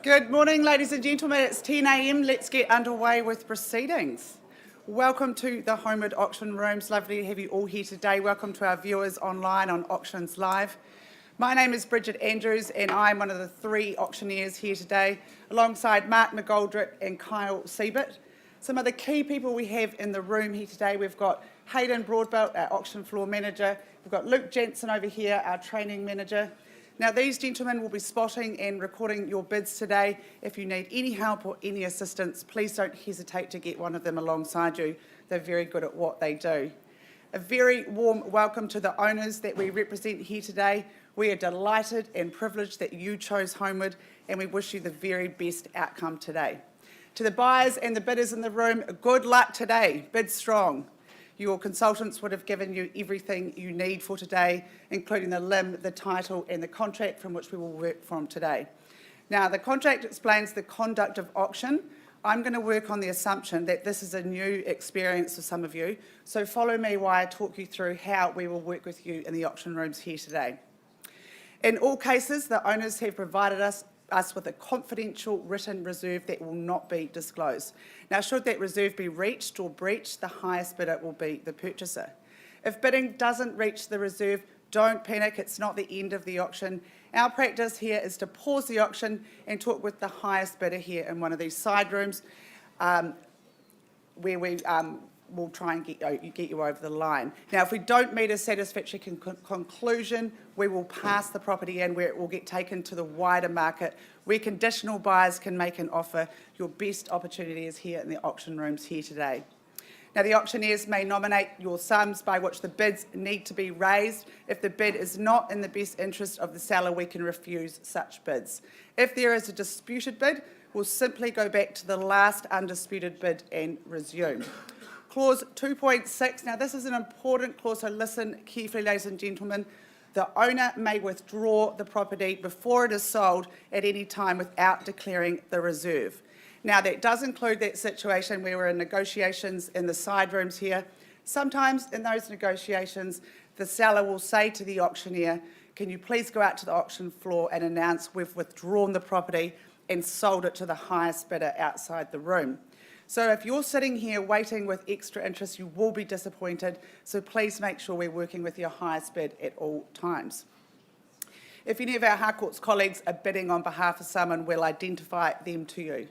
Good morning, ladies and gentlemen. It's 10 a.m. Let's get underway with proceedings. Welcome to the Holmwood Auction Rooms. Lovely to have you all here today. Welcome to our viewers online on Auctions Live. My name is Bridget Andrews and I'm one of the three auctioneers here today, alongside Mark McGoldrick and Kyle Siebert. Some of the key people we have in the room here today, we've got Hayden Broadbelt, our auction floor manager. We've got Luke Jensen over here, our training manager. Now, these gentlemen will be spotting and recording your bids today. If you need any help or any assistance, please don't hesitate to get one of them alongside you. They're very good at what they do. A very warm welcome to the owners that we represent here today. We are delighted and privileged that you chose Holmwood, and we wish you the very best outcome today. To the buyers and the bidders in the room, good luck today. Bid strong. Your consultants would have given you everything you need for today, including the limb, the title and the contract from which we will work from today. Now, the contract explains the conduct of auction. I'm going to work on the assumption that this is a new experience for some of you, so follow me while I talk you through how we will work with you in the auction rooms here today. In all cases, the owners have provided us with a confidential written reserve that will not be disclosed. Now, should that reserve be reached or breached, the highest bidder will be the purchaser. If bidding doesn't reach the reserve, don't panic, it's not the end of the auction. Our practice here is to pause the auction and talk with the highest bidder here in one of these side rooms where we will try and get you over the line. Now, if we don't meet a satisfactory conclusion, we will pass the property in where it will get taken to the wider market, where conditional buyers can make an offer. Your best opportunity is here in the auction rooms here today. Now, the auctioneers may nominate your sums by which the bids need to be raised. If the bid is not in the best interest of the seller, we can refuse such bids. If there is a disputed bid, we'll simply go back to the last undisputed bid and resume. Clause 2.6, now this is an important clause, so listen carefully, ladies and gentlemen. The owner may withdraw the property before it is sold at any time without declaring the reserve. Now, that does include that situation where we're in negotiations in the side rooms here. Sometimes in those negotiations, the seller will say to the auctioneer, can you please go out to the auction floor and announce we've withdrawn the property and sold it to the highest bidder outside the room. So if you're sitting here waiting with extra interest, you will be disappointed. So please make sure we're working with your highest bid at all times. If any of our Harcourts colleagues are bidding on behalf of someone, we'll identify them to you.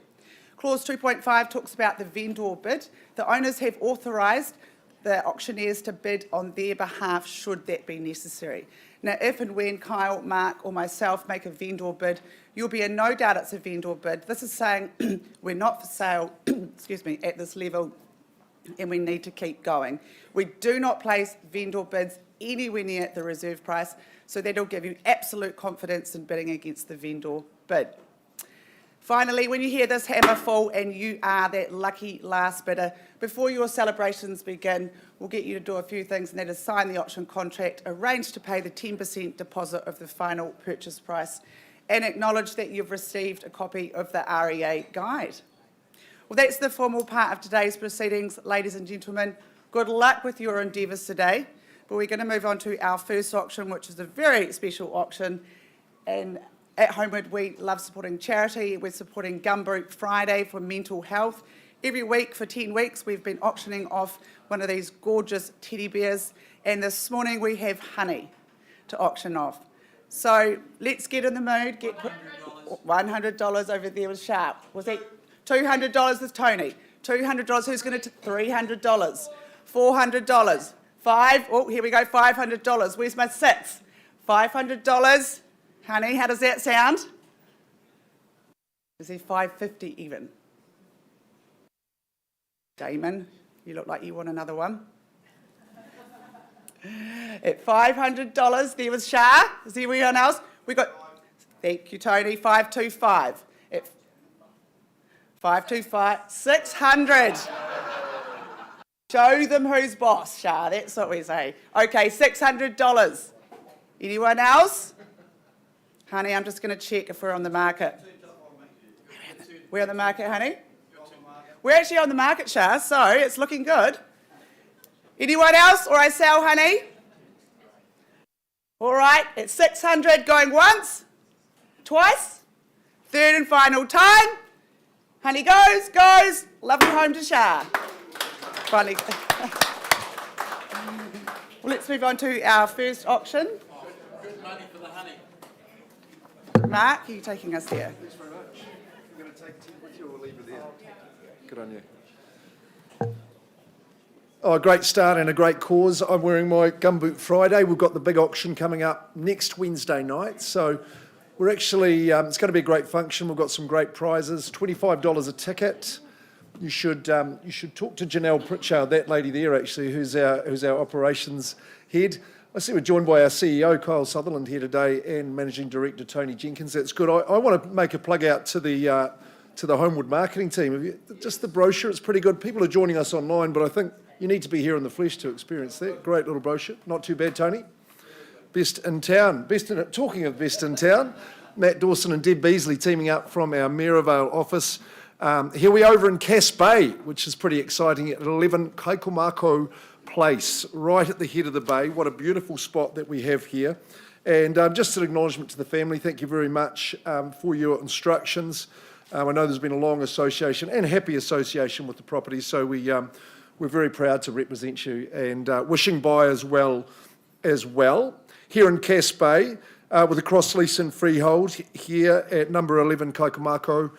Clause 2.5 talks about the vendor bid. The owners have authorised the auctioneers to bid on their behalf should that be necessary. Now, if and when Kyle, Mark or myself make a vendor bid, you'll be in no doubt it's a vendor bid. This is saying we're not for sale excuse me, at this level and we need to keep going. We do not place vendor bids anywhere near the reserve price, so that'll give you absolute confidence in bidding against the vendor bid. Finally, when you hear this hammer fall and you are that lucky last bidder, before your celebrations begin, we'll get you to do a few things, and that is sign the option contract, arrange to pay the 10% deposit of the final purchase price, and acknowledge that you've received a copy of the REA guide. Well, that's the formal part of today's proceedings, ladies and gentlemen. Good luck with your endeavours today, but we're going to move on to our first auction, which is a very special auction. And at Holmwood, we love supporting charity. We're supporting Gumboot Friday for mental health. Every week for 10 weeks, we've been auctioning off one of these gorgeous teddy bears. And this morning, we have Honey to auction off. So let's get in the mood. Get $100 over there with Sharp. Was that $200 with Tony? $200, who's going to $300? $400? Oh, here we go, $500. Where's my six? $500. Honey, how does that sound? Is he $550 even? Damon, you look like you want another one. At $500, there was Shah. Is there anyone else? We got, thank you, Tony, 525. At 525, 600. Show them who's boss, Shah, that's what we say. Okay, $600. Anyone else? Honey, I'm just going to check if we're on the market. We're on the market, honey? We're actually on the market, Shah, so it's looking good. Anyone else, or I sell, honey? All right, it's 600 going once, twice, third and final time. Honey goes, lovely home to Shah. Finally. Well, let's move on to our first auction. Good money for the honey. Mark, are you taking us there? Thanks very much. You're going to take tea with you or leave it there? Good on you. Oh, a great start and a great cause. I'm wearing my Gumboot Friday. We've got the big auction coming up next Wednesday night. So we're actually, it's going to be a great function. We've got some great prizes, $25 a ticket. You should talk to Janelle Pritchard, that lady there actually, who's our operations head. I see we're joined by our CEO, Kyle Sutherland, here today, and Managing Director, Tony Jenkins. That's good. I want to make a plug out to the Holmwood marketing team. Just the brochure, it's pretty good. People are joining us online, but I think you need to be here in the flesh to experience that. Great little brochure. Not too bad, Tony. Best in town. Talking of best in town, Matt Dawson and Deb Beasley teaming up from our Maryvale office. Here we are over in Cass Bay, which is pretty exciting, at 11 Kaikomako Place, right at the head of the bay. What a beautiful spot that we have here. And just an acknowledgement to the family, thank you very much for your instructions. I know there's been a long association and happy association with the property, so we're very proud to represent you and wishing buyers well as well. Here in Cass Bay, with a cross lease and freehold, here at number 11 Kaikomako.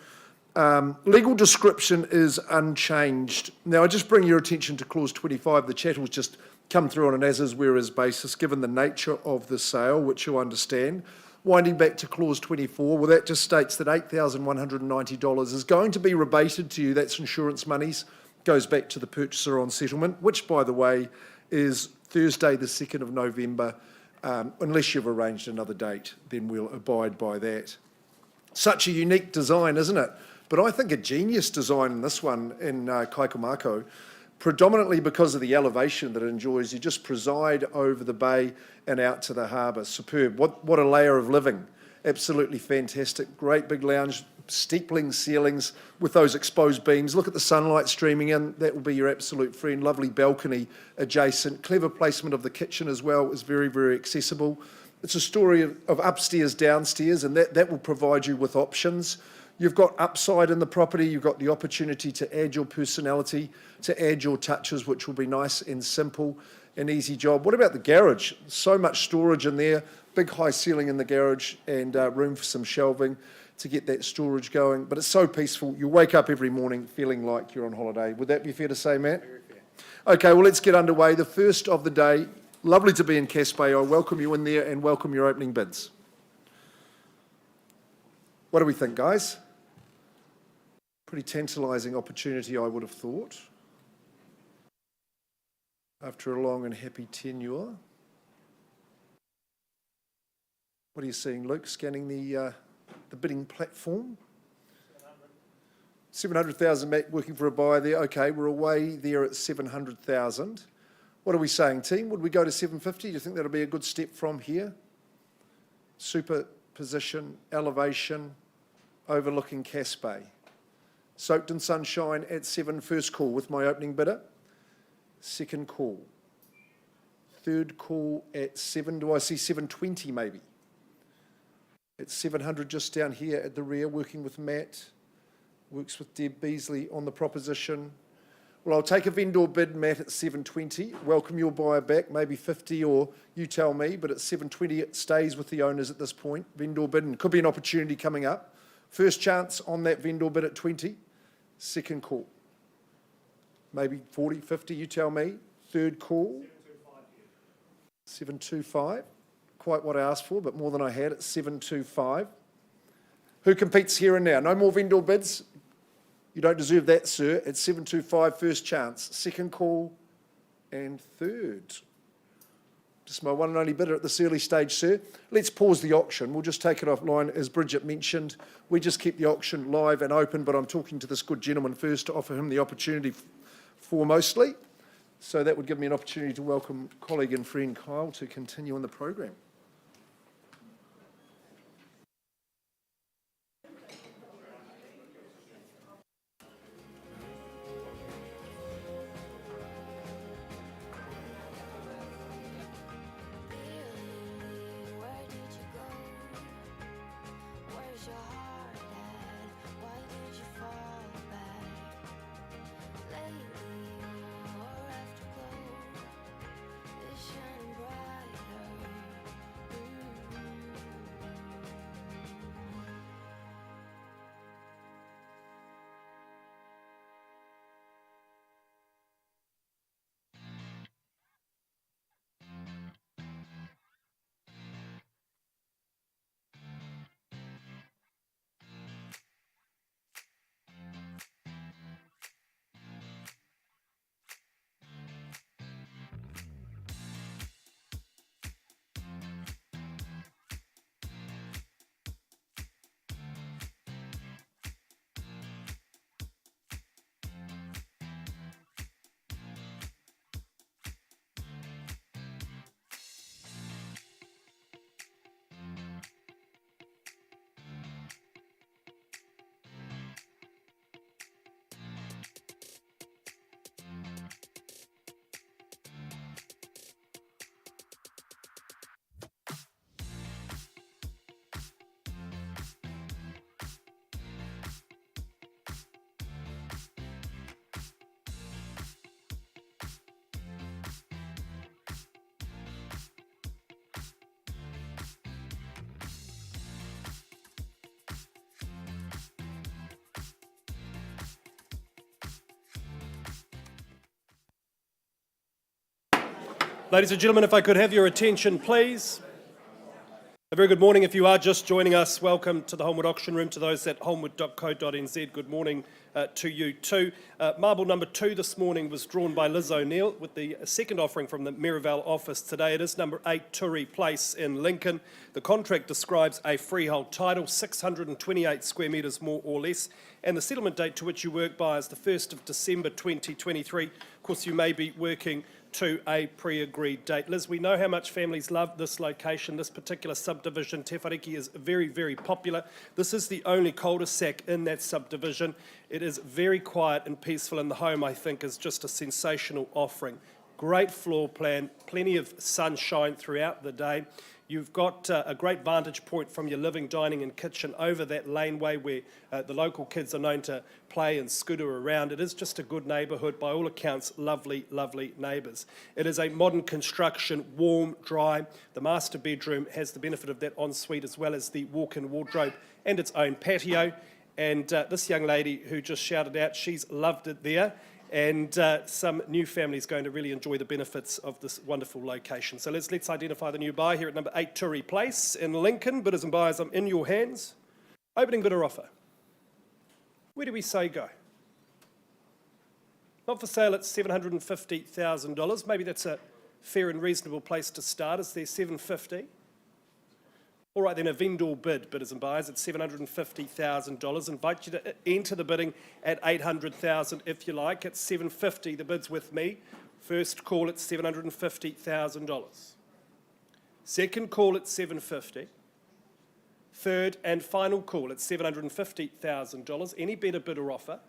Legal description is unchanged. Now, I just bring your attention to clause 25. The chat will just come through on an as-is, whereas basis, given the nature of the sale, which you understand. Winding back to clause 24, well, that just states that $8,190 is going to be rebated to you. That's insurance monies. Goes back to the purchaser on settlement, which, by the way, is Thursday, the 2nd of November. Unless you've arranged another date, then we'll abide by that. Such a unique design, isn't it? But I think a genius design in this one in Kaikomako, predominantly because of the elevation that it enjoys. You just preside over the bay and out to the harbour. Superb. What a layer of living. Absolutely fantastic. Great big lounge, steepling ceilings with those exposed beams. Look at the sunlight streaming in. That will be your absolute friend. Lovely balcony adjacent. Clever placement of the kitchen as well. Is very, very accessible. It's a story of upstairs, downstairs, and that will provide you with options. You've got upside in the property. You've got the opportunity to add your personality, to add your touches, which will be nice and simple, an easy job. What about the garage? So much storage in there. Big high ceiling in the garage and room for some shelving to get that storage going. But it's so peaceful. You wake up every morning feeling like you're on holiday. Would that be fair to say, Matt? Very fair. Okay, well, let's get underway. The first of the day. Lovely to be in Cass Bay. I welcome you in there and welcome your opening bids. What do we think, guys? Pretty tantalising opportunity, I would have thought. after a long and happy tenure. What are you seeing, Luke? Scanning the bidding platform. 700,000, Matt, working for a buyer there. Okay, we're away there at 700,000. What are we saying, team? Would we go to 750? Do you think that'll be a good step from here? Superposition, elevation, overlooking Cass Bay. Soaked in sunshine at 7, first call with my opening bidder. Second call. Third call at 7. Do I see 720 maybe? At 700 just down here at the rear, working with Matt. Works with Deb Beasley on the proposition. Well, I'll take a vendor bid, Matt, at 720. Welcome your buyer back, maybe 50 or you tell me, but at 720 it stays with the owners at this point. Vendor bid, and could be an opportunity coming up. First chance on that vendor bid at 20. Second call. Maybe 40, 50, you tell me. Third call. 725. Quite what I asked for, but more than I had at 725. Who competes here and now? No more vendor bids. You don't deserve that, sir. At 725, first chance. Second call and third. Just my one and only bidder at this early stage, sir. Let's pause the auction. We'll just take it offline. As Bridget mentioned, we just keep the auction live and open, but I'm talking to this good gentleman first to offer him the opportunity foremostly. So that would give me an opportunity to welcome colleague and friend Kyle to continue on the program. Ladies and gentlemen, if I could have your attention, please. A very good morning. If you are just joining us, welcome to the Holmwood Auction Room. To those at holmwood.co.nz, good morning to you too. Marble number 2 this morning was drawn by Liz O'Neill with the second offering from the Merivale office today. It is number 8 Turi Place in Lincoln. The contract describes a freehold title, 628 square metres more or less, and the settlement date to which you work by is the 1st of December 2023. Of course, you may be working to a pre-agreed date. Liz, we know how much families love this location. This particular subdivision, Te Whariki, is very, very popular. This is the only cul-de-sac in that subdivision. It is very quiet and peaceful, and the home, I think, is just a sensational offering. Great floor plan, plenty of sunshine throughout the day. You've got a great vantage point from your living, dining and kitchen over that laneway where the local kids are known to play and scooter around. It is just a good neighbourhood, by all accounts, lovely, lovely neighbours. It is a modern construction, warm, dry. The master bedroom has the benefit of that ensuite as well as the walk-in wardrobe and its own patio. And this young lady who just shouted out, she's loved it there. And some new families going to really enjoy the benefits of this wonderful location. So let's identify the new buyer here at number 8 Turi Place in Lincoln. Bidders and buyers, I'm in your hands. Opening bidder offer. Where do we say go? Not for sale at $750,000. Maybe that's a fair and reasonable place to start. Is there $750,000? All right, then a vendor bid, bidders and buyers, at $750,000. Invite you to enter the bidding at $800,000 if you like. At $750,000, the bid's with me. First call at $750,000. Second call at $750,000. Third and final call at $750,000. Any better bid or offer?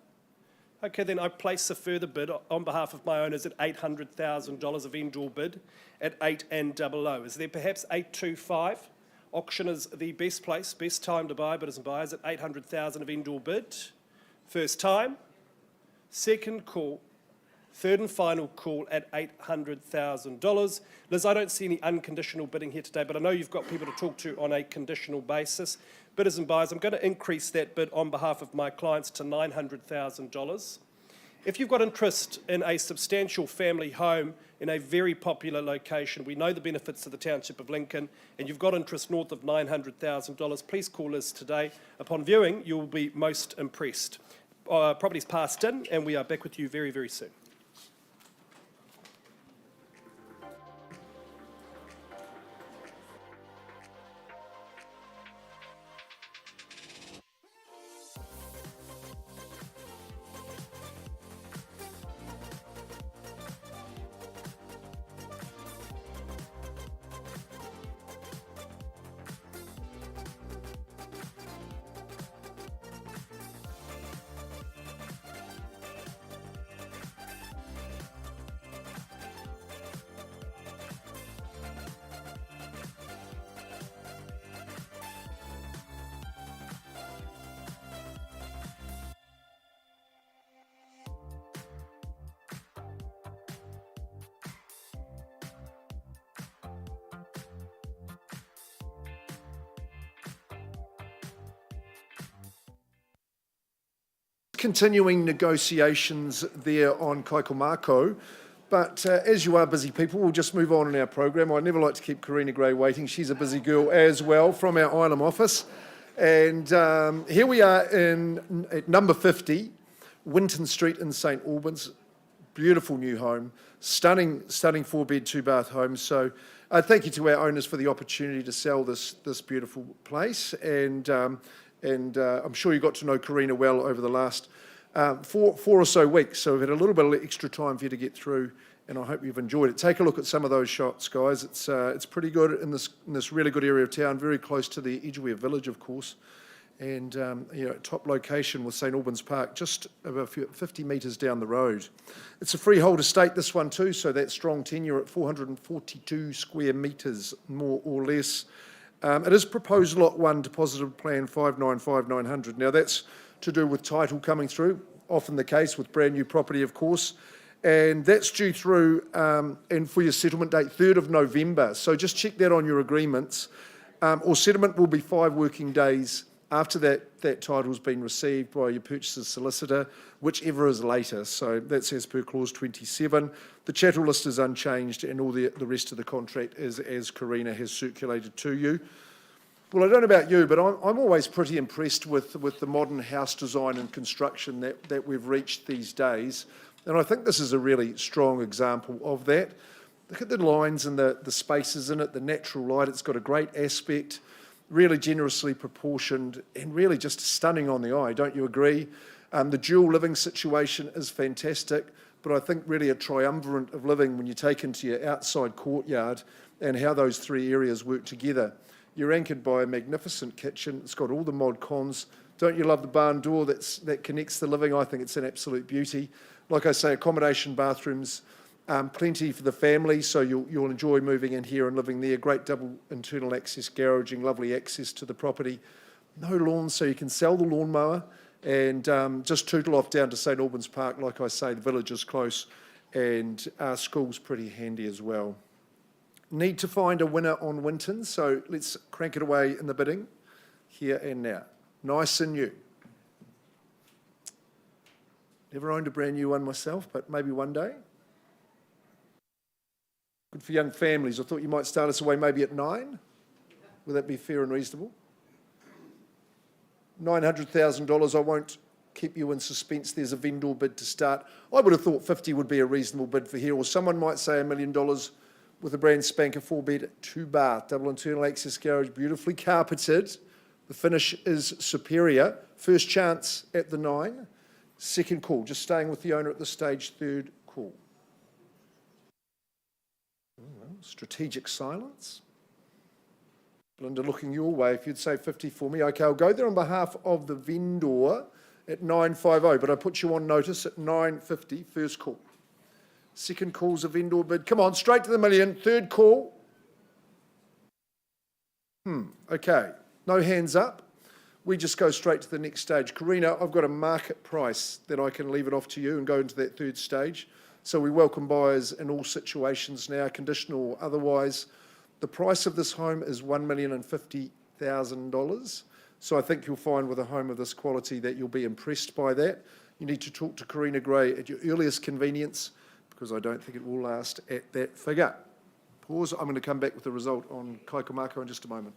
Okay, then I place a further bid on behalf of my owners at $800,000, a vendor bid at 8 and 00. Is there perhaps 825? Auction is the best place, best time to buy, bidders and buyers, at $800,000 a vendor bid. First time, second call, third and final call at $800,000. Liz, I don't see any unconditional bidding here today, but I know you've got people to talk to on a conditional basis. Bidders and buyers, I'm going to increase that bid on behalf of my clients to $900,000. If you've got interest in a substantial family home in a very popular location, we know the benefits of the township of Lincoln, and you've got interest north of $900,000, please call us today. Upon viewing, you will be most impressed. Property's passed in, and we are back with you very, very soon. Continuing negotiations there on Kaikomako, but as you are busy people, we'll just move on in our program. I never like to keep Karina Gray waiting. She's a busy girl as well from our Ilam office. And here we are at number 50, Winton Street in St Albans. Beautiful new home, stunning 4-bed, 2-bath home. So thank you to our owners for the opportunity to sell this beautiful place. And I'm sure you got to know Karina well over the last 4 or so weeks. So we've had a little bit of extra time for you to get through, and I hope you've enjoyed it. Take a look at some of those shots, guys. It's pretty good in this really good area of town, very close to the Edgeware village, of course. And top location with St Albans Park, just about 50 metres down the road. It's a freehold estate, this one too, so that strong tenure at 442 square metres, more or less. It is proposed Lot 1, deposited plan 595,900. Now that's to do with title coming through, often the case with brand new property, of course. And that's due through, and for your settlement date, 3rd of November. So just check that on your agreements. Or settlement will be 5 working days after that title's been received by your purchaser's solicitor, whichever is later. So that's as per clause 27. The chattel list is unchanged, and all the rest of the contract is as Karina has circulated to you. Well, I don't know about you, but I'm always pretty impressed with the modern house design and construction that we've reached these days. And I think this is a really strong example of that. Look at the lines and the spaces in it, the natural light. It's got a great aspect, really generously proportioned, and really just stunning on the eye. Don't you agree? The dual living situation is fantastic, but I think really a triumvirate of living when you take into your outside courtyard and how those 3 areas work together. You're anchored by a magnificent kitchen. It's got all the mod cons. Don't you love the barn door that connects the living? I think it's an absolute beauty. Like I say, accommodation, bathrooms, plenty for the family, so you'll enjoy moving in here and living there. Great double internal access garaging, lovely access to the property. No lawn, so you can sell the lawnmower and just tootle off down to St Albans Park. Like I say, the village is close, and our school's pretty handy as well. Need to find a winner on Winton, so let's crank it away in the bidding here and now. Nice and new. Never owned a brand new one myself, but maybe one day. Good for young families. I thought you might start us away maybe at 9. Would that be fair and reasonable? $900,000. I won't keep you in suspense, there's a vendor bid to start. I would have thought 50 would be a reasonable bid for here, or someone might say $1 million with a brand spanker 4-bed, 2-bath, double internal access garage, beautifully carpeted. The finish is superior. First chance at the 9. Second call, just staying with the owner at this stage, third call. Strategic silence. Belinda, looking your way, if you'd say 50 for me. Okay, I'll go there on behalf of the vendor at 950, but I put you on notice at 950, first call. Second call's a vendor bid. Come on, straight to the million. Third call. Okay, no hands up. We just go straight to the next stage. Karina, I've got a market price that I can leave it off to you and go into that third stage. So we welcome buyers in all situations now, conditional or otherwise. The price of this home is $1,050,000. So I think you'll find with a home of this quality that you'll be impressed by that. You need to talk to Karina Gray at your earliest convenience, because I don't think it will last at that figure. Pause. I'm going to come back with the result on Kaikomako in just a moment.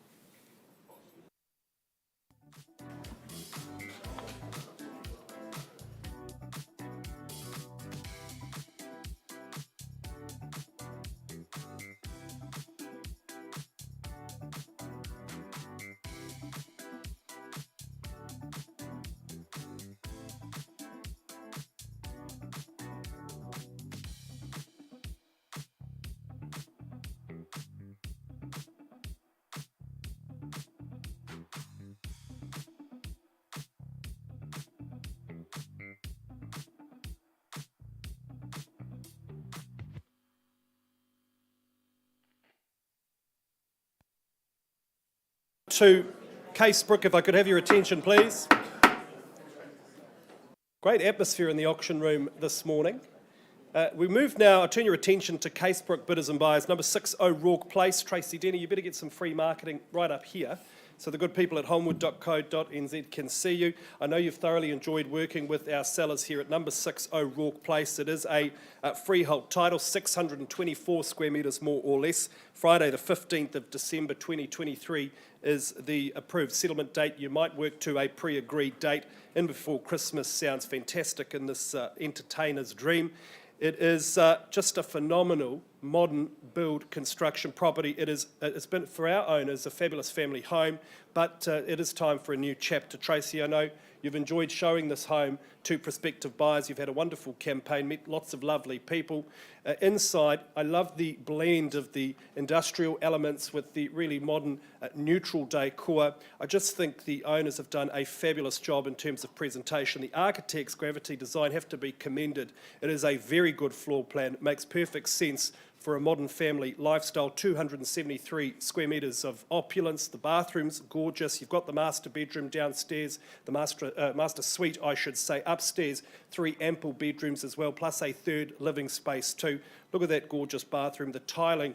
To Casebrook, if I could have your attention, please. Great atmosphere in the auction room this morning. We move now, I turn your attention to Casebrook Bidders and Buyers, number 60 Rourke Place. Tracy Denny, you better get some free marketing right up here so the good people at holmwood.co.nz can see you. I know you've thoroughly enjoyed working with our sellers here at number 60 Rourke Place. It is a freehold title, 624 square metres more or less. Friday the 15th of December 2023 is the approved settlement date. You might work to a pre-agreed date. In before Christmas sounds fantastic in this entertainer's dream. It is just a phenomenal modern build construction property. It's been, for our owners, a fabulous family home, but it is time for a new chapter. Tracy, I know you've enjoyed showing this home to prospective buyers. You've had a wonderful campaign, met lots of lovely people. Inside, I love the blend of the industrial elements with the really modern neutral decor. I just think the owners have done a fabulous job in terms of presentation. The architect's gravity design have to be commended. It is a very good floor plan. It makes perfect sense for a modern family lifestyle. 273 square metres of opulence. The bathroom's gorgeous. You've got the master bedroom downstairs, the master suite, I should say, upstairs. 3 ample bedrooms as well, plus a third living space too. Look at that gorgeous bathroom. The tiling,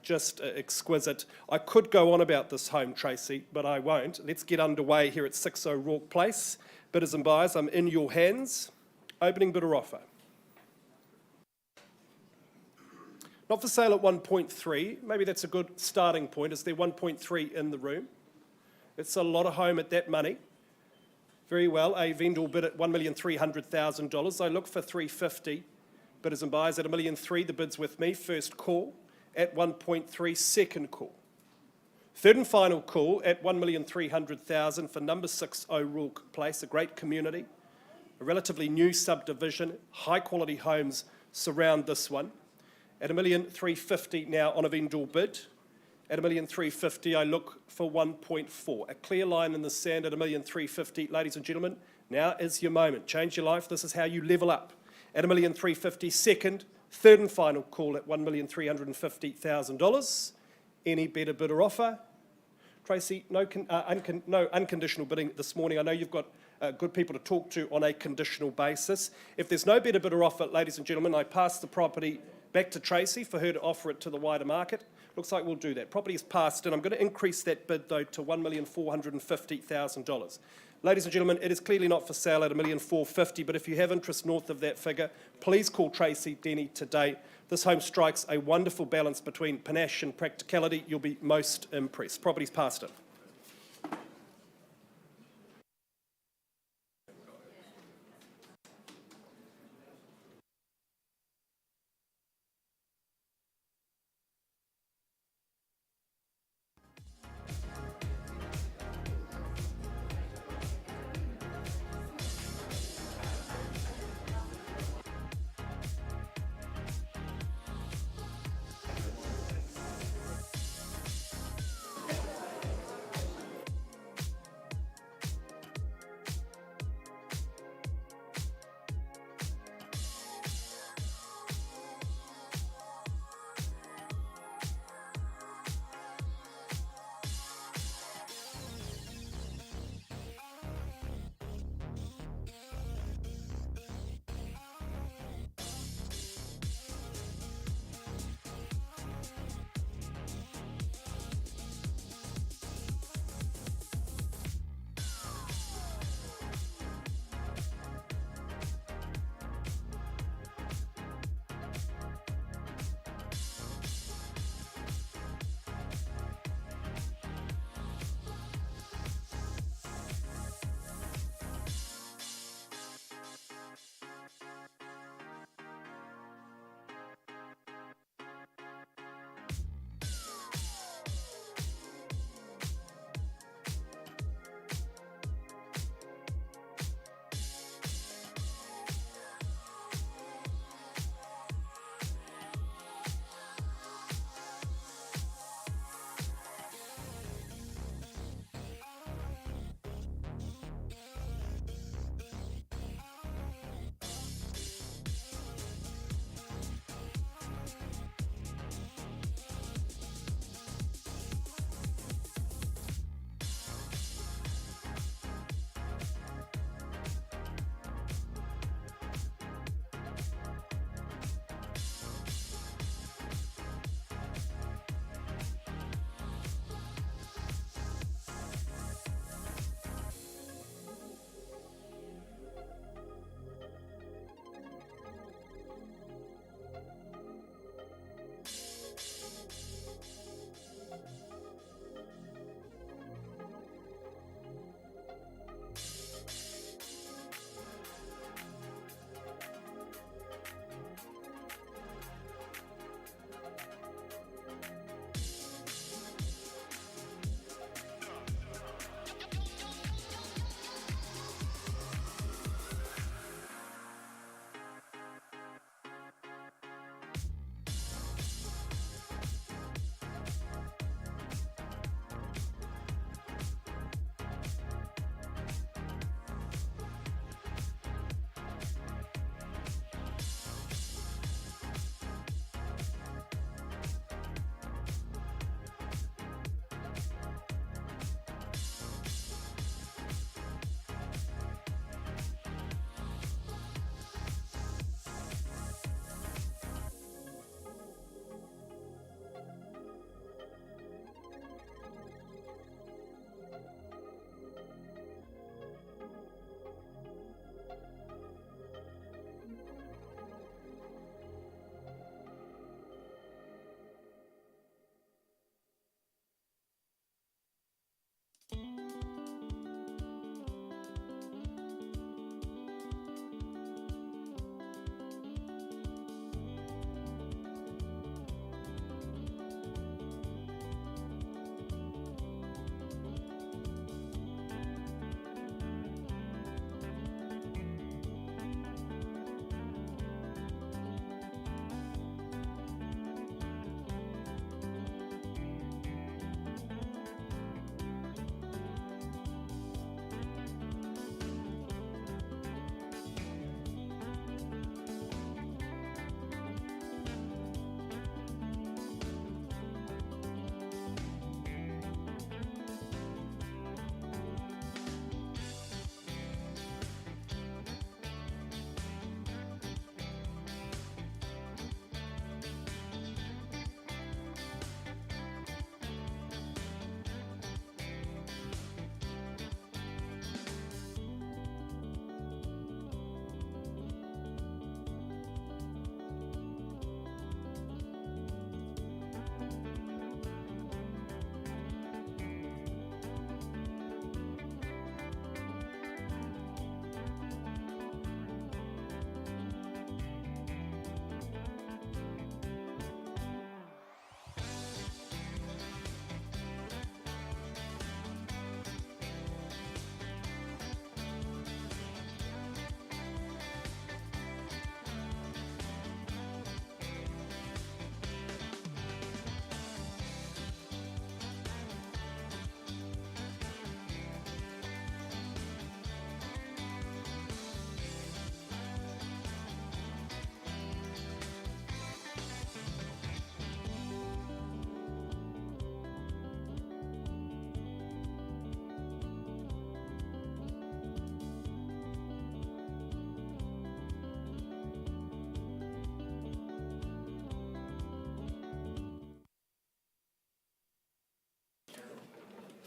just exquisite. I could go on about this home, Tracy, but I won't. Let's get underway here at 60 Rourke Place. Bidders and buyers, I'm in your hands. Opening bidder offer. Not for sale at 1.3. Maybe that's a good starting point. Is there 1.3 in the room? It's a lot of home at that money. Very well. A vendor bid at $1,300,000. I look for 350. Bidders and buyers at $1,300,000. The bid's with me. First call at 1.3. Second call. Third and final call at $1,300,000 for number 60 Rourke Place. A great community. A relatively new subdivision. High quality homes surround this one. At $1,350,000 now on a vendor bid. At $1,350,000, I look for 1.4. A clear line in the sand at $1,350,000. Ladies and gentlemen, now is your moment. Change your life. This is how you level up. At $1,350,000, second, third and final call at $1,350,000. Any better bidder offer? Tracy, no unconditional bidding this morning. I know you've got good people to talk to on a conditional basis. If there's no better bidder offer, ladies and gentlemen, I pass the property back to Tracy for her to offer it to the wider market. Looks like we'll do that. Property is passed, and I'm going to increase that bid, though, to $1,450,000. Ladies and gentlemen, it is clearly not for sale at $1,450,000, but if you have interest north of that figure, please call Tracy Denny today. This home strikes a wonderful balance between panache and practicality. You'll be most impressed. Property's passed it.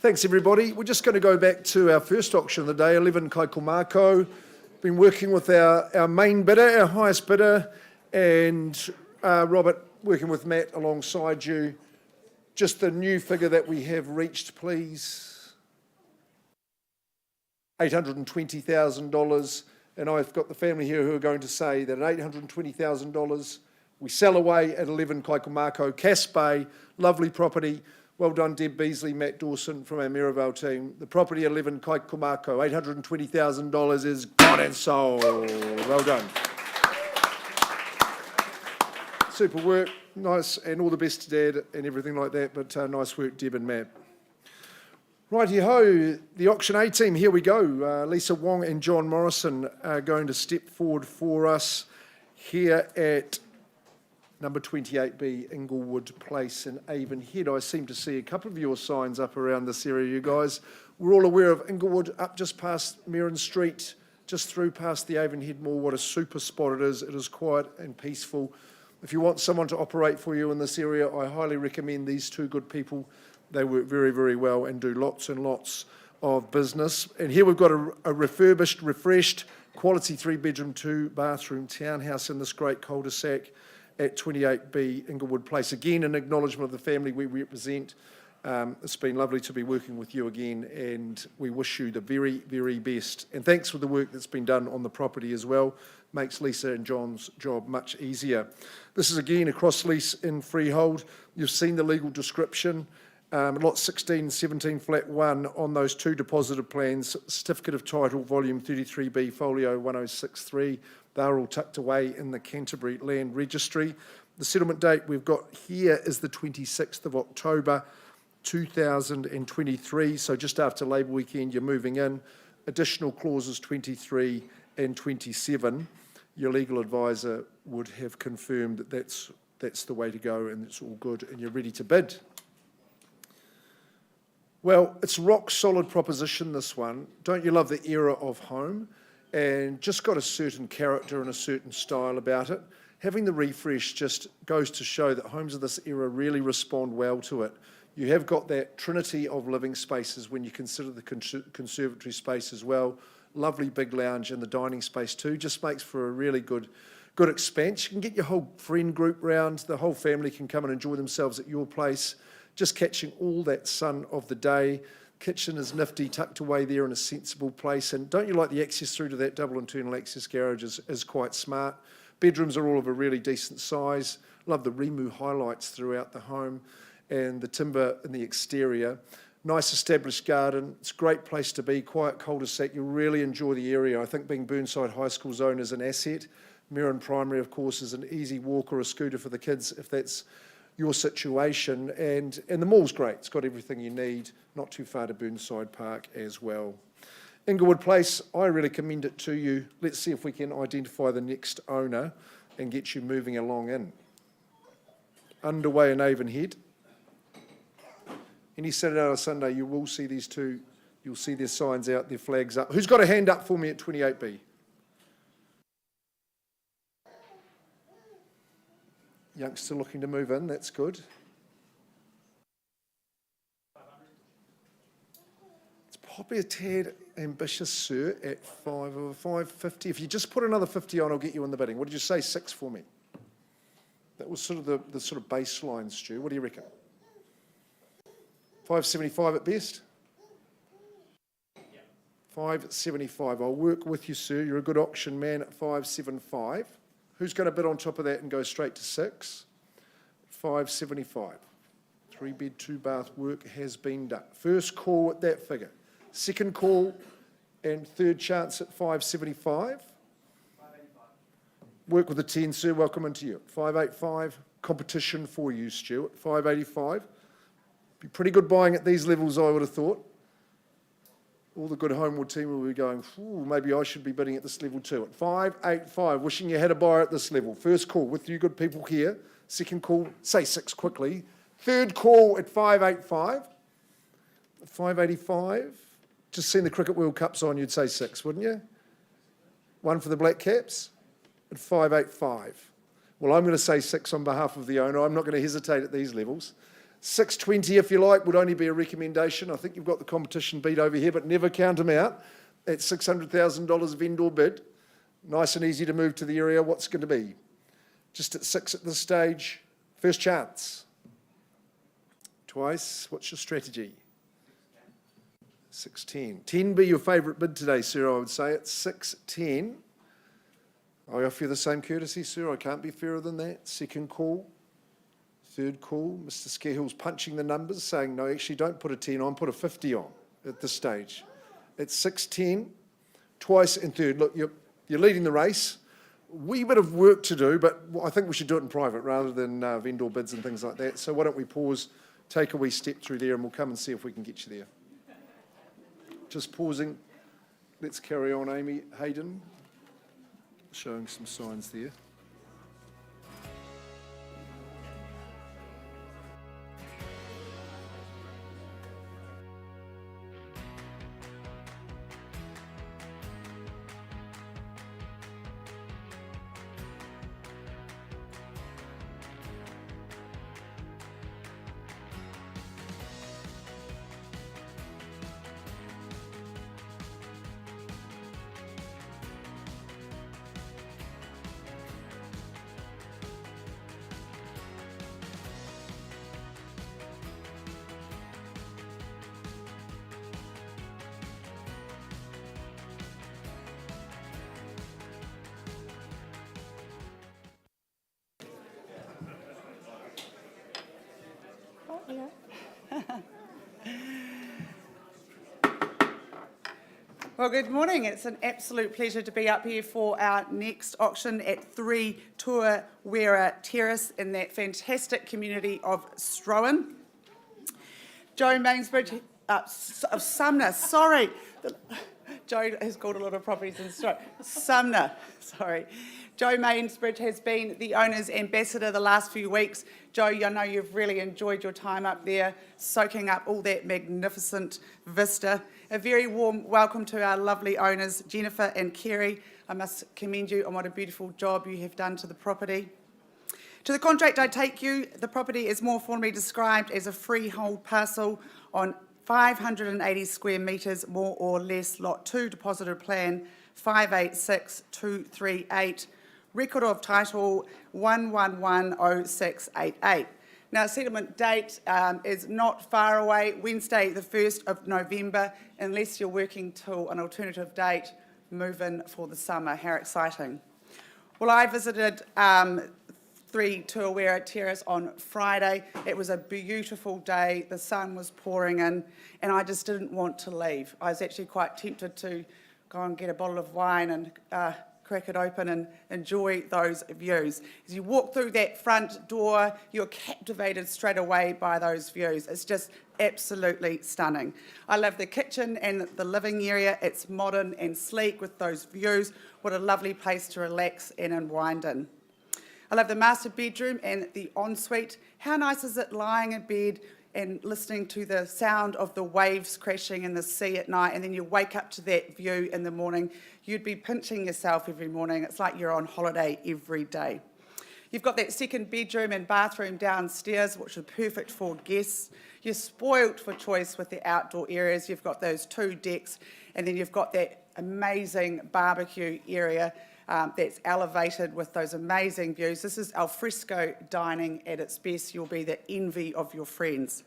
Thanks, everybody. We're just going to go back to our first auction of the day, 11 Kaikomako. Been working with our main bidder, our highest bidder, and Robert, working with Matt alongside you. Just the new figure that we have reached, please. $820,000. And I've got the family here who are going to say that at $820,000, we sell away at 11 Kaikomako, Cass Bay, lovely property. Well done, Deb Beasley, Matt Dawson from our Maryvale team. The property 11 Kaikomako, $820,000 is gone and sold. Well done. Super work, nice, and all the best to Dad and everything like that, but nice work, Deb and Matt. Righty-ho, the Auction A team, here we go. Lisa Wong and John Morrison are going to step forward for us here at number 28B, Inglewood Place in Avonhead. I seem to see a couple of your signs up around this area, you guys. We're all aware of Inglewood, up just past Merrin Street, just through past the Avonhead Mall. What a super spot it is. It is quiet and peaceful. If you want someone to operate for you in this area, I highly recommend these two good people. They work very, very well and do lots and lots of business. And here we've got a refurbished, refreshed, quality 3-bedroom, 2-bathroom townhouse in this great cul-de-sac at 28B Inglewood Place. Again, an acknowledgement of the family we represent. It's been lovely to be working with you again, and we wish you the very, very best. And thanks for the work that's been done on the property as well. Makes Lisa and John's job much easier. This is again a cross lease in freehold. You've seen the legal description. Lot 16, 17, flat 1 on those two deposited plans, certificate of title, volume 33B, folio 1063. They're all tucked away in the Canterbury Land Registry. The settlement date we've got here is the 26th of October 2023, so just after Labour weekend you're moving in. Additional clauses 23 and 27. Your legal advisor would have confirmed that that's the way to go and it's all good and you're ready to bid. Well, it's a rock solid proposition, this one. Don't you love the era of home? And just got a certain character and a certain style about it. Having the refresh just goes to show that homes of this era really respond well to it. You have got that trinity of living spaces when you consider the conservatory space as well. Lovely big lounge and the dining space too. Just makes for a really good expanse. You can get your whole friend group round. The whole family can come and enjoy themselves at your place. Just catching all that sun of the day. Kitchen is nifty, tucked away there in a sensible place. And don't you like the access through to that double internal access garage is quite smart. Bedrooms are all of a really decent size. Love the Rimu highlights throughout the home and the timber in the exterior. Nice established garden. It's a great place to be, quiet cul-de-sac. You'll really enjoy the area. I think being Burnside High School zone is an asset. Merrin Primary, of course, is an easy walk or a scooter for the kids if that's your situation, and the mall's great. It's got everything you need, not too far to Burnside Park as well. Inglewood Place, I really commend it to you. Let's see if we can identify the next owner and get you moving along in. Underway in Avonhead. Any Saturday or Sunday, you will see these two, you'll see their signs out, their flags up. Who's got a hand up for me at 28B? Youngster looking to move in, that's good. It's probably a tad ambitious, sir, at 550. If you just put another 50 on, I'll get you in the bidding. What did you say, 6 for me? That was sort of the sort of baseline, Stu. What do you reckon? 575 at best? 575. I'll work with you, sir. You're a good auction man at 575. Who's going to bid on top of that and go straight to 6? 575. 3-bed, 2-bath work has been done. First call at that figure. Second call and third chance at 575. 585. Work with the 10, sir. Welcome into you. 585. Competition for you, Stuart. 585. Be pretty good buying at these levels, I would have thought. All the good Holmwood team will be going, maybe I should be bidding at this level too. At 585, wishing you had a buyer at this level. First call with you good people here. Second call, say 6 quickly. Third call at 585. 585. Just seen the Cricket World Cups on, you'd say 6, wouldn't you? One for the Black Caps at 585. Well, I'm going to say 6 on behalf of the owner. I'm not going to hesitate at these levels. 620, if you like, would only be a recommendation. I think you've got the competition beat over here, but never count them out. At $600,000 vendor bid, nice and easy to move to the area. What's going to be? Just at 6 at this stage. First chance. Twice. What's your strategy? 610. 10 be your favourite bid today, sir, I would say. It's 610. I offer you the same courtesy, sir. I can't be fairer than that. Second call. Third call. Mr. Scarehill's punching the numbers, saying, no, actually, don't put a 10 on, put a 50 on at this stage. It's 610. Twice and third. Look, you're leading the race. Wee bit of work to do, but I think we should do it in private rather than vendor bids and things like that. So why don't we pause, take a wee step through there, and we'll come and see if we can get you there. Just pausing. Let's carry on, Amy Hayden. Showing some signs there. Well, good morning. It's an absolute pleasure to be up here for our next auction at 3 Tuawera Terrace in that fantastic community of Strowan. Joe Mainsbridge of Sumner, sorry. Joe has called a lot of properties in Sumner, sorry. Joe Mainsbridge has been the owner's ambassador the last few weeks. Joe, I know you've really enjoyed your time up there, soaking up all that magnificent vista. A very warm welcome to our lovely owners, Jennifer and Kerry. I must commend you on what a beautiful job you have done to the property. To the contract I take you, the property is more formally described as a freehold parcel on 580 square metres, more or less, Lot 2, deposited plan 586238, record of title 1110688. Now, settlement date is not far away, Wednesday the 1st of November, unless you're working till an alternative date, move in for the summer. How exciting. Well, I visited 3 Tuawera Terrace on Friday. It was a beautiful day. The sun was pouring in, and I just didn't want to leave. I was actually quite tempted to go and get a bottle of wine and crack it open and enjoy those views. As you walk through that front door, you're captivated straight away by those views. It's just absolutely stunning. I love the kitchen and the living area. It's modern and sleek with those views. What a lovely place to relax and unwind in. I love the master bedroom and the ensuite. How nice is it lying in bed and listening to the sound of the waves crashing in the sea at night, and then you wake up to that view in the morning. You'd be pinching yourself every morning. It's like you're on holiday every day. You've got that second bedroom and bathroom downstairs, which are perfect for guests. You're spoilt for choice with the outdoor areas. You've got those 2 decks, and then you've got that amazing barbecue area that's elevated with those amazing views. This is alfresco dining at its best. You'll be the envy of your friends.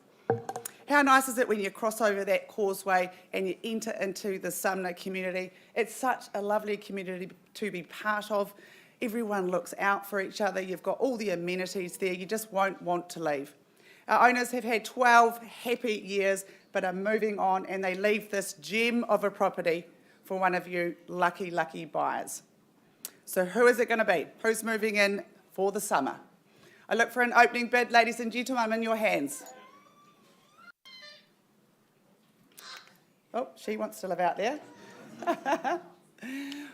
How nice is it when you cross over that causeway and you enter into the Sumner community? It's such a lovely community to be part of. Everyone looks out for each other. You've got all the amenities there. You just won't want to leave. Our owners have had 12 happy years, but are moving on, and they leave this gem of a property for one of you lucky, lucky buyers. So who is it going to be? Who's moving in for the summer? I look for an opening bid, ladies and gentlemen. I'm in your hands. Oh, she wants to live out there.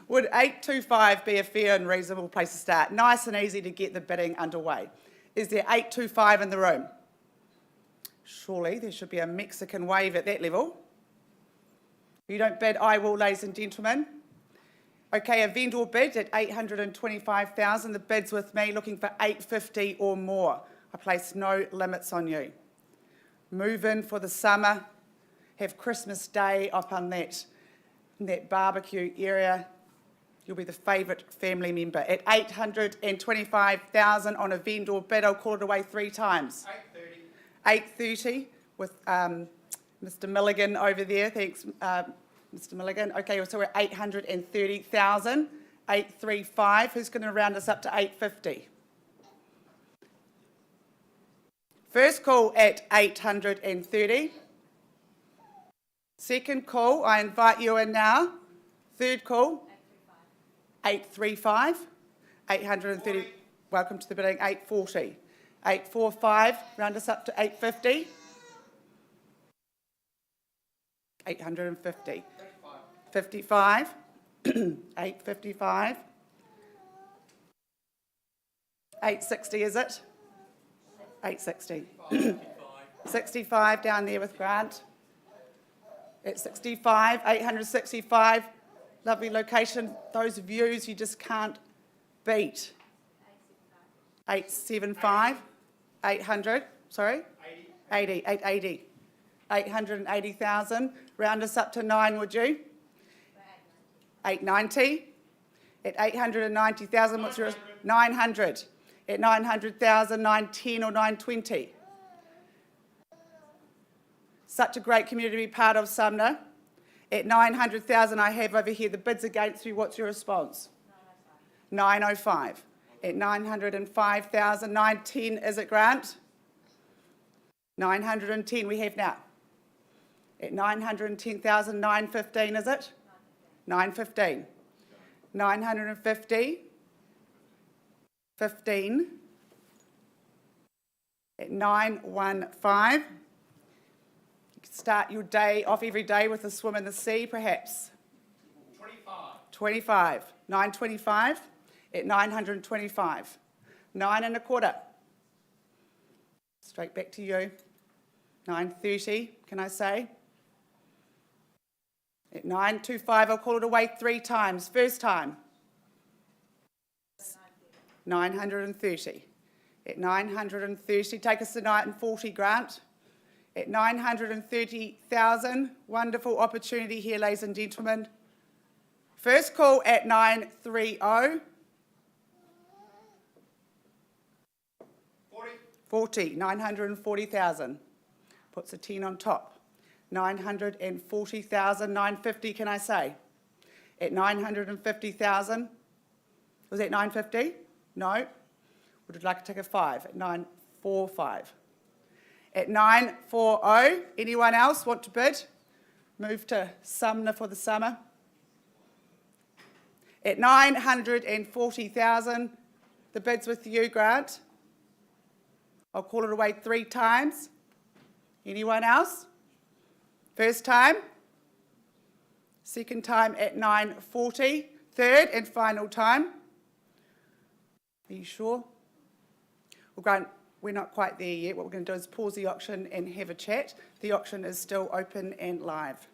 Would 825 be a fair and reasonable place to start? Nice and easy to get the bidding underway. Is there 825 in the room? Surely there should be a Mexican wave at that level. If you don't bid, I will, ladies and gentlemen. Okay, a vendor bid at $825,000. The bid's with me, looking for $850 or more. I place no limits on you. move in for the summer, have Christmas Day up on that barbecue area. You'll be the favourite family member. At 825,000 on a vendor bid, I'll call it away 3 times. 830 with Mr. Milligan over there. Thanks, Mr. Milligan. Okay, so we're at 830,000. 835. Who's going to round us up to 850? First call at 830. Second call, I invite you in now. Third call, 835. 830. Welcome to the bidding. 840. 845. Round us up to 850. 850. 55. 855. 860, is it? 860. 65 down there with Grant. At 65, 865. Lovely location. Those views you just can't beat. 875. 800. Sorry? 80. 880. 880,000. Round us up to 9, would you? 890. At 890,000, what's your 900? At 900,000, 910 or 920. Such a great community to be part of, Sumner. At 900,000, I have over here the bids against you. What's your response? 905. At 905,000, 910, is it, Grant? 910 we have now. At 910,000, 915, is it? 915. 950. 15. At 915. You could start your day off every day with a swim in the sea, perhaps. 25. 925. At 925. 9 1/4. Straight back to you. 930, can I say? At 925, I'll call it away 3 times. First time. 930. At 930, take us to 940, Grant. At 930,000, wonderful opportunity here, ladies and gentlemen. First call at 930. 40, 940,000. Puts a 10 on top. 940,000, 950, can I say? At 950,000. Was that 950? No. Would you like to take a 5? At 945. At 940, anyone else want to bid? Move to Sumner for the summer. At 940,000, the bid's with you, Grant. I'll call it away 3 times. Anyone else? First time. Second time at 940. Third and final time. Are you sure? Well, Grant, we're not quite there yet. What we're going to do is pause the auction and have a chat. The auction is still open and live.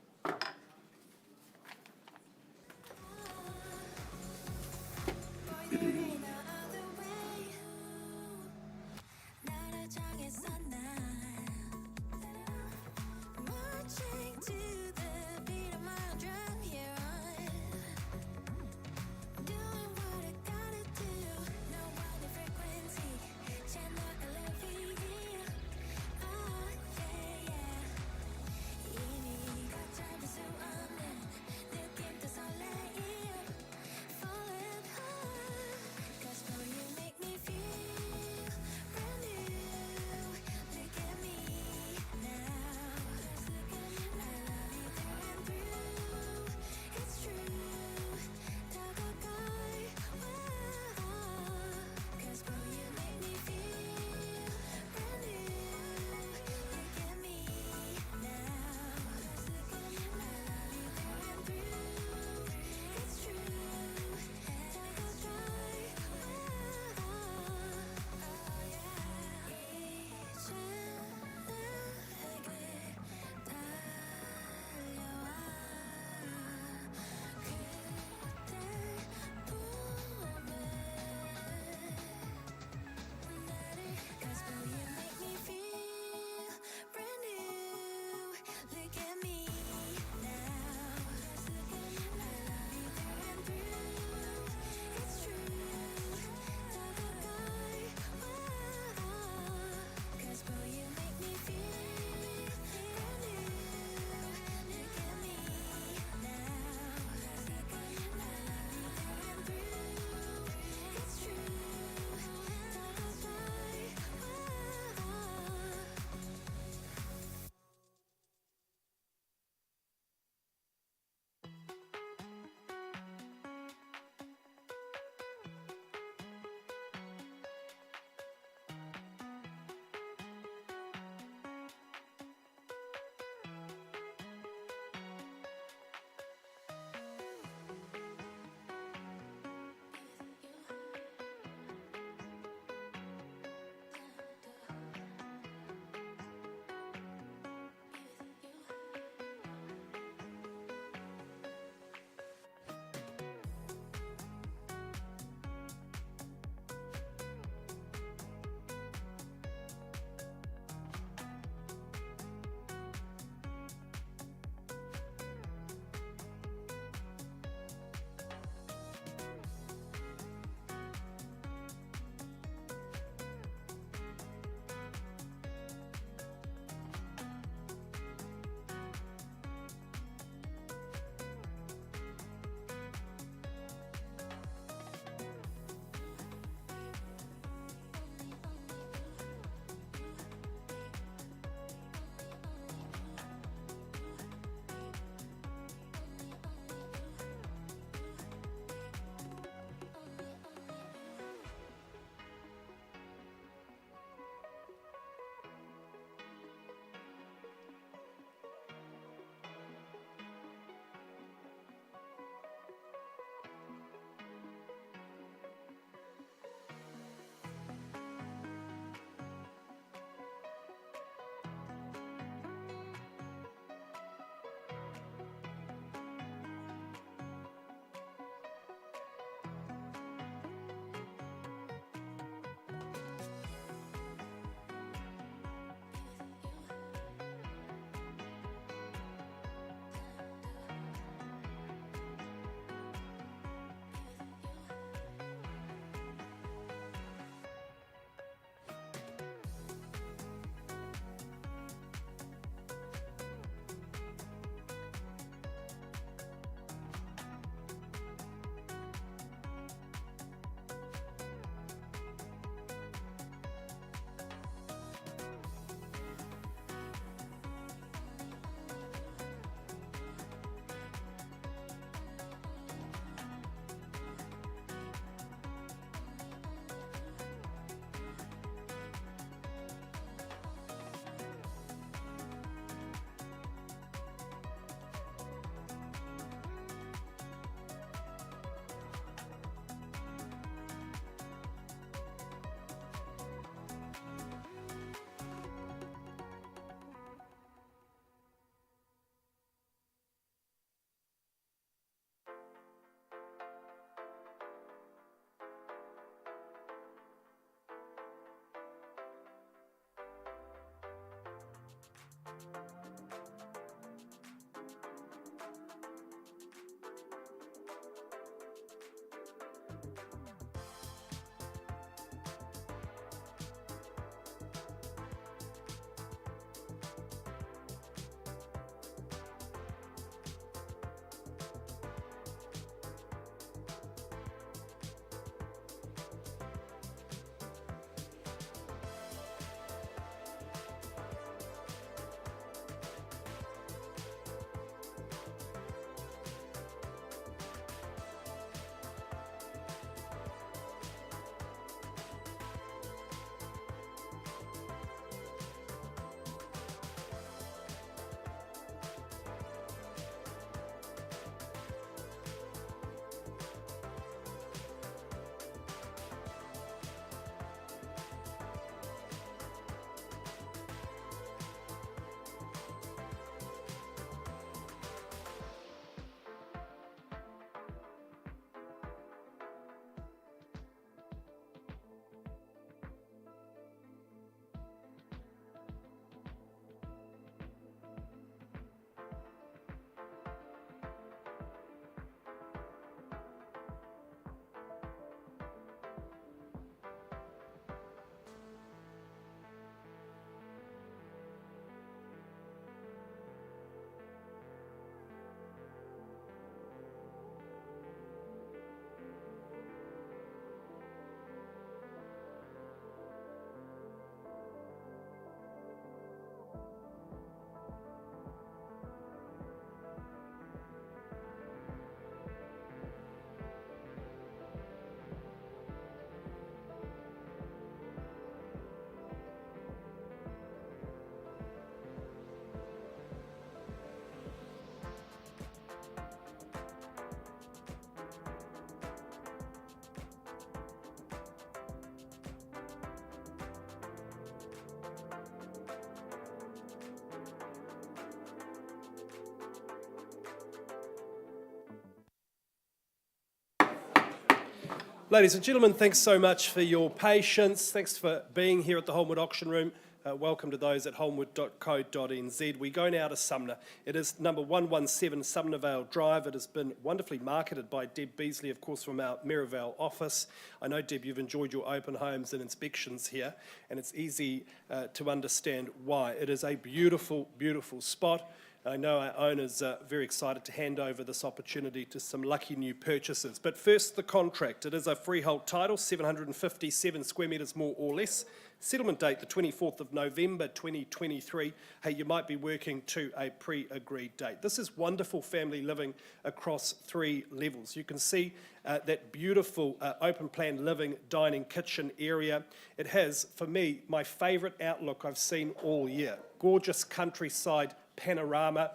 Ladies and gentlemen, thanks so much for your patience. Thanks for being here at the Holmwood Auction Room. Welcome to those at holmwood.co.nz. We go now to Sumner. It is number 117 Sumner Vale Drive. It has been wonderfully marketed by Deb Beasley, of course, from our Maryvale office. I know, Deb, you've enjoyed your open homes and inspections here, and it's easy to understand why. It is a beautiful, beautiful spot. I know our owners are very excited to hand over this opportunity to some lucky new purchasers. But first, the contract. It is a freehold title, 757 square metres more or less. Settlement date, the 24th of November 2023. Hey, you might be working to a pre-agreed date. This is wonderful family living across 3 levels. You can see that beautiful open plan living, dining, kitchen area. It has, for me, my favourite outlook I've seen all year. Gorgeous countryside panorama.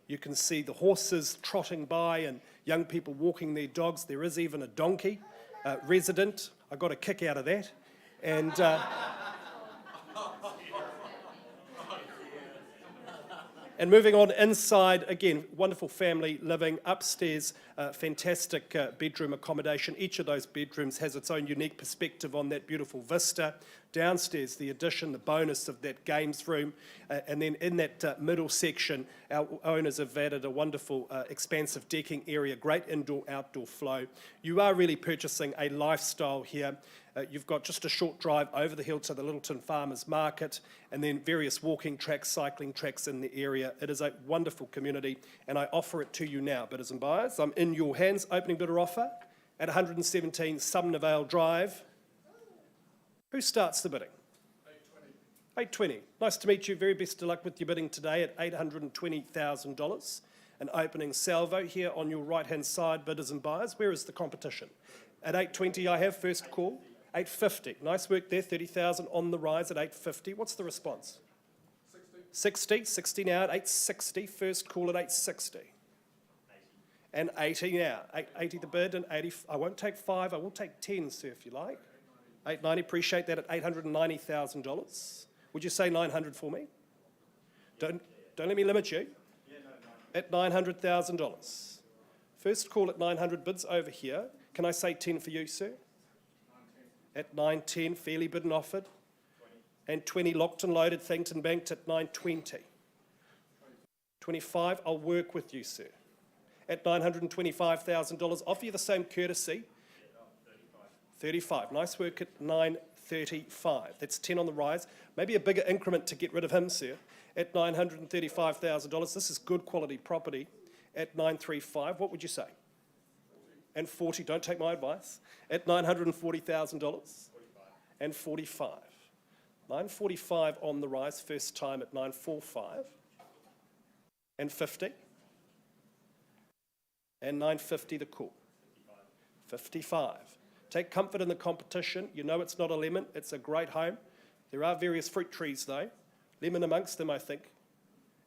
You can see the horses trotting by and young people walking their dogs. There is even a donkey resident. I got a kick out of that. And and moving on inside, again, wonderful family living, upstairs, fantastic bedroom accommodation. Each of those bedrooms has its own unique perspective on that beautiful vista. Downstairs, the addition, the bonus of that games room. And then in that middle section, our owners have added a wonderful expansive decking area, great indoor-outdoor flow. You are really purchasing a lifestyle here. You've got just a short drive over the hill to the Littleton Farmers Market, and then various walking tracks, cycling tracks in the area. It is a wonderful community, and I offer it to you now, bidders and buyers. I'm in your hands. Opening bidder offer at 117 Sumner Vale Drive. Who starts the bidding? 820. Nice to meet you. Very best of luck with your bidding today at $820,000. An opening salvo here on your right-hand side, bidders and buyers. Where is the competition? At 820, I have first call. 850. Nice work there. 30,000 on the rise at 850. What's the response? 60. 60 now at 860. First call at 860. 80. And 80 now. 880 the bid and 80. I won't take 5. I will take 10, sir, if you like. 890. Appreciate that at $890,000. Would you say 900 for me? Don't let me limit you. At $900,000. First call at 900. Bids over here. Can I say 10 for you, sir? At 910, fairly bid and offered. 20. And 20 locked and loaded, thanked and banked at 920. 25, I'll work with you, sir. At $925,000, offer you the same courtesy. 35. Nice work at 935. That's 10 on the rise. Maybe a bigger increment to get rid of him, sir. At $935,000, this is good quality property. At 935, what would you say? And 40, don't take my advice, at $940,000. And 45. 945 on the rise, first time at 945. And 50. And 950 the call. 55. Take comfort in the competition. You know it's not a lemon, it's a great home. There are various fruit trees though. Lemon amongst them, I think.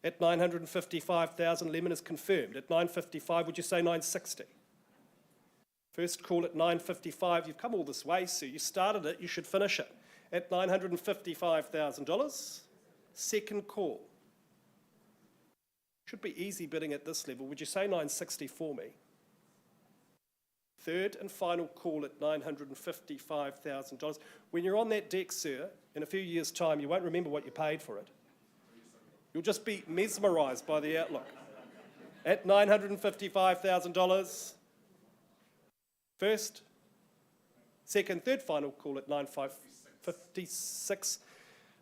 At 955,000, lemon is confirmed. At 955, would you say 960? First call at 955. You've come all this way, so you started it, you should finish it. At $955,000. Second call. Should be easy bidding at this level. Would you say 960 for me? Third and final call at $955,000. When you're on that deck, sir, in a few years' time, you won't remember what you paid for it. You'll just be mesmerised by the outlook. At $955,000. First, second, third final call at 956.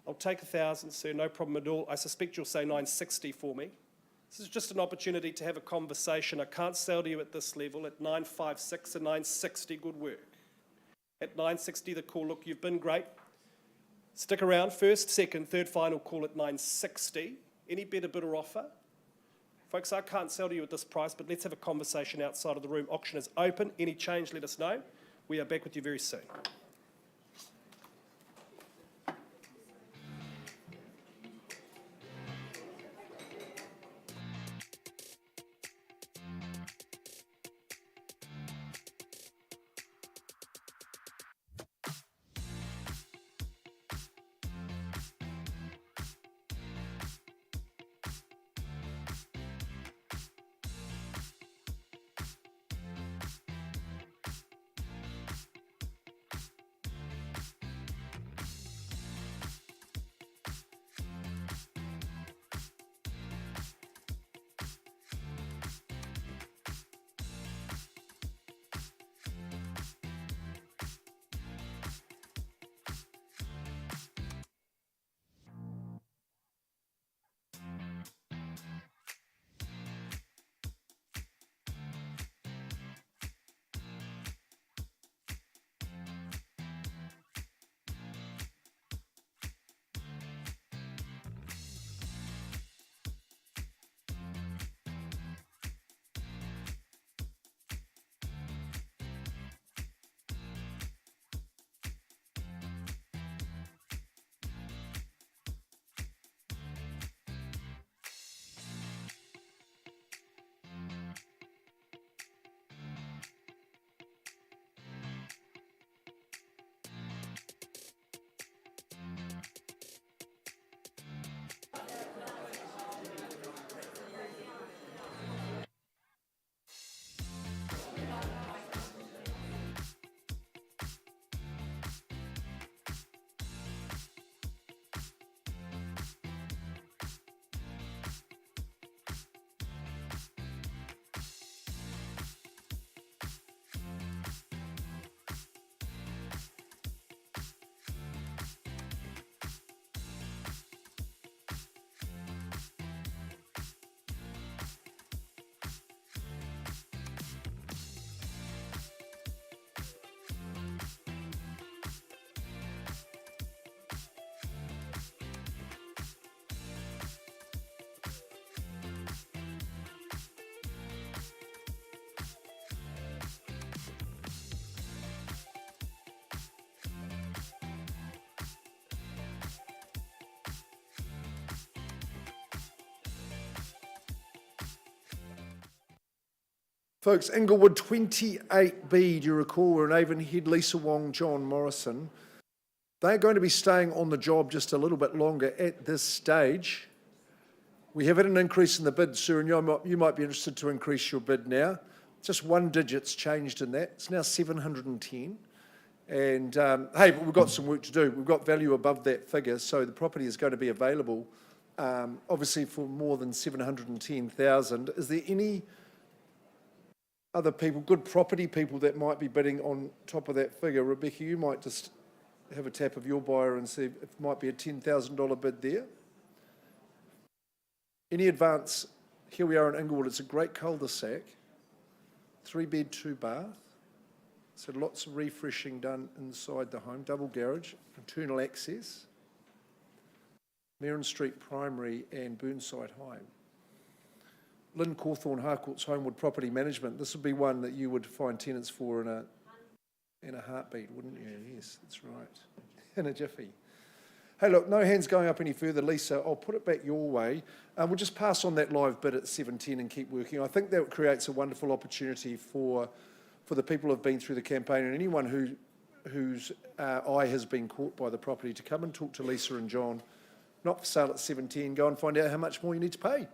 I'll take 1,000, sir, no problem at all. I suspect you'll say 960 for me. This is just an opportunity to have a conversation. I can't sell to you at this level. At 956 and 960, good work. At 960, the call, look, you've been great. Stick around. First, second, third final call at 960. Any better bid or offer? Folks, I can't sell to you at this price, but let's have a conversation outside of the room. Auction is open. Any change, let us know. We are back with you very soon. Folks, Inglewood 28B, do you recall, we're in Avonhead, Lisa Wong, John Morrison. They're going to be staying on the job just a little bit longer at this stage. We have had an increase in the bid, sir, and you might be interested to increase your bid now. Just one digit's changed in that. It's now 710. And hey, but we've got some work to do. We've got value above that figure, so the property is going to be available, obviously, for more than 710,000. Is there any other people, good property people, that might be bidding on top of that figure? Rebecca, you might just have a tap of your buyer and see if it might be a $10,000 bid there. Any advance? Here we are in Inglewood. It's a great cul-de-sac, 3-bed, 2-bath. So lots of refreshing done inside the home, double garage, internal access, Merrin Street Primary and Burnside High. Lynn Cawthorne Harcourt's Holmwood Property Management. This would be one that you would find tenants for in a heartbeat, wouldn't you? Yes, that's right. In a jiffy. Hey, look, no hands going up any further. Lisa, I'll put it back your way. We'll just pass on that live bid at 710 and keep working. I think that creates a wonderful opportunity for the people who have been through the campaign and anyone whose eye has been caught by the property to come and talk to Lisa and John. Not for sale at 710. Go and find out how much more you need to pay.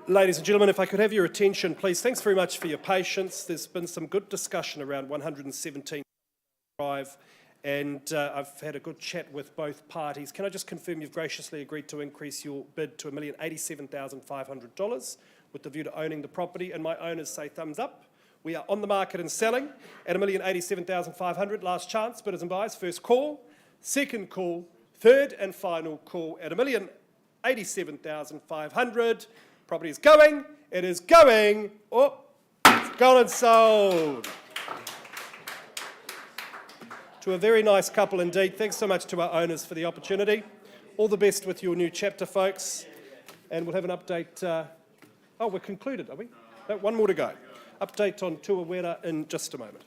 Ladies and gentlemen, if I could have your attention, please. Thanks very much for your patience. There's been some good discussion around 117 Drive, and I've had a good chat with both parties. Can I just confirm you've graciously agreed to increase your bid to $1,087,500 with the view to owning the property? And my owners say thumbs up. We are on the market and selling at $1,087,500. Last chance, bidders and buyers. First call, second call, third and final call at $1,087,500. Property is going. It is going. Oh, it's gone and sold. To a very nice couple indeed. Thanks so much to our owners for the opportunity. All the best with your new chapter, folks. And we'll have an update. Oh, we're concluded, are we? No, one more to go. Update on Tuawera in just a moment.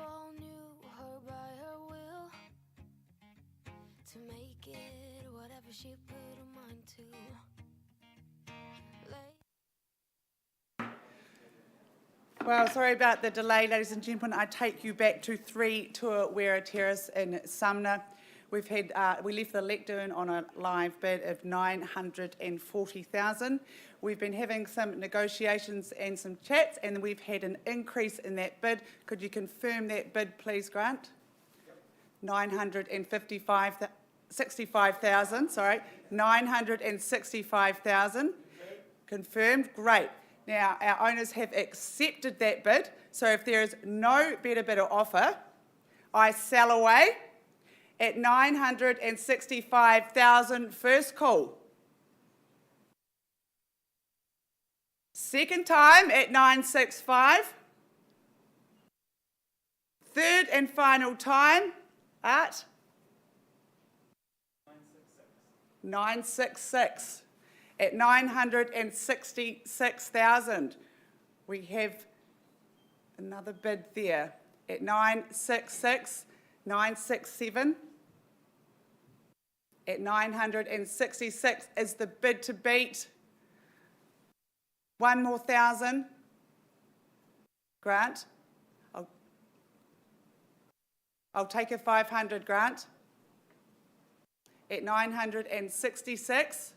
all knew her by her will, to make it whatever she put her mind to. Well, sorry about the delay, ladies and gentlemen. I take you back to 3 Tuawera Terrace in Sumner. We left the lectern on a live bid of $940,000. We've been having some negotiations and some chats, and we've had an increase in that bid. Could you confirm that bid, please, Grant? $965,000, sorry, $965,000. Confirmed, great. Now, our owners have accepted that bid, so if there is no better bid or offer, I sell away at $965,000 first call. Second time at $965,000. Third and final time at $966,000. At $966,000. We have another bid there at $966,000, $967,000. At $966,000 is the bid to beat. One more thousand. Grant. I'll take a 500, Grant. At $966,000.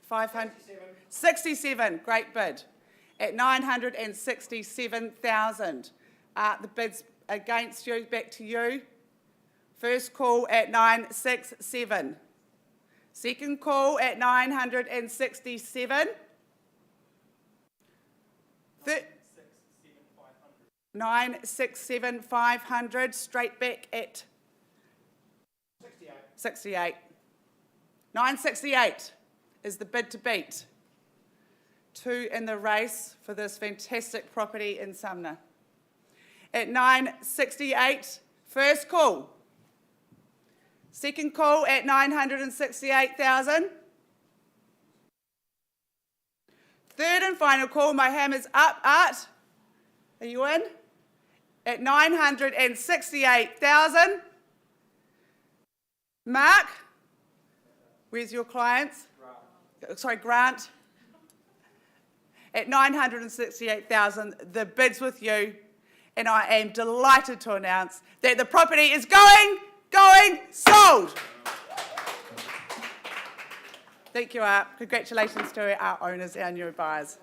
567, great bid. At $967,000. The bid's against you, back to you. First call at $967,000. Second call at $967,000. $967,500. Straight back at 68. $968 is the bid to beat. 2 in the race for this fantastic property in Sumner. At $968,000, first call. Second call at $968,000. Third and final call, my hammer's up, Art. Are you in? At $968,000. Mark, where's your clients? Sorry, Grant. At $968,000, the bid's with you, and I am delighted to announce that the property is going, sold. Thank you, Art. Congratulations to our owners, our new buyers.